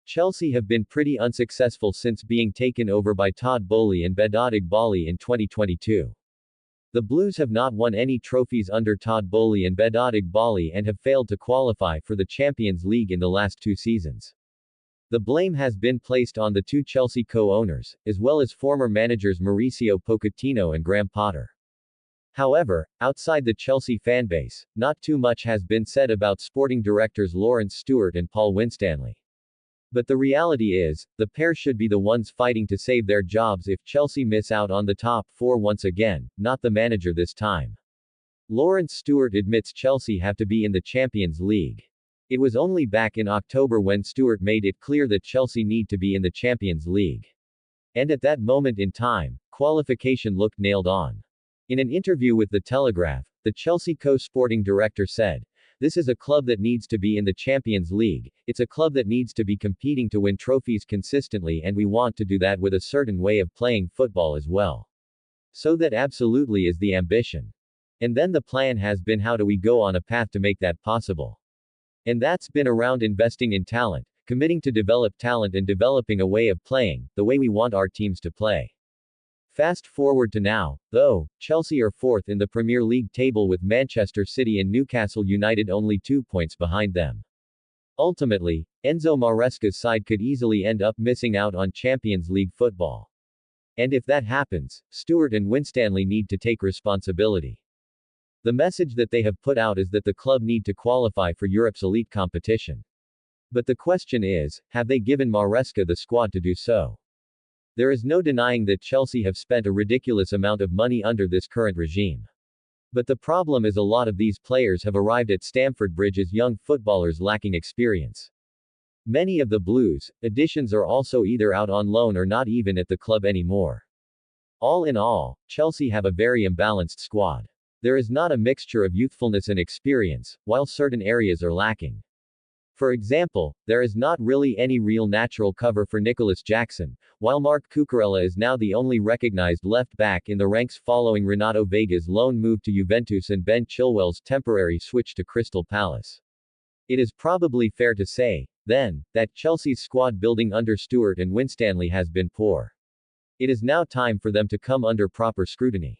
Chelsea have been pretty unsuccessful since being taken over by Todd Boehly and Bedadig Bali in 2022. The Blues have not won any trophies under Todd Boehly and Bedadig Bali and have failed to qualify for the Champions League in the last 2 seasons. The blame has been placed on the 2 Chelsea co-owners, as well as former managers Mauricio Pochettino and Graham Potter. However, outside the Chelsea fanbase, not too much has been said about sporting directors Laurence Stewart and Paul Winstanley. But the reality is, the pair should be the ones fighting to save their jobs if Chelsea miss out on the top 4 once again, not the manager this time. Laurence Stewart admits Chelsea have to be in the Champions League. It was only back in October when Stewart made it clear that Chelsea need to be in the Champions League. And at that moment in time, qualification looked nailed on. In an interview with The Telegraph, the Chelsea co-sporting director said, "This is a club that needs to be in the Champions League, it's a club that needs to be competing to win trophies consistently, and we want to do that with a certain way of playing football as well. So that absolutely is the ambition. And then the plan has been how do we go on a path to make that possible. And that's been around investing in talent, committing to develop talent and developing a way of playing, the way we want our teams to play." Fast forward to now, though, Chelsea are 4th in the Premier League table with Manchester City and Newcastle United only 2 points behind them. Ultimately, Enzo Maresca's side could easily end up missing out on Champions League football. And if that happens, Stewart and Winstanley need to take responsibility. The message that they have put out is that the club need to qualify for Europe's elite competition. But the question is, have they given Maresca the squad to do so? There is no denying that Chelsea have spent a ridiculous amount of money under this current regime. But the problem is a lot of these players have arrived at Stamford Bridge as young footballers lacking experience. Many of the Blues' additions are also either out on loan or not even at the club anymore. All in all, Chelsea have a very imbalanced squad. There is not a mixture of youthfulness and experience, while certain areas are lacking. For example, there is not really any real natural cover for Nicholas Jackson, while Marc Cucurella is now the only recognized left-back in the ranks following Renato Vega's loan move to Juventus and Ben Chilwell's temporary switch to Crystal Palace. It is probably fair to say, then, that Chelsea's squad building under Stewart and Winstanley has been poor. It is now time for them to come under proper scrutiny.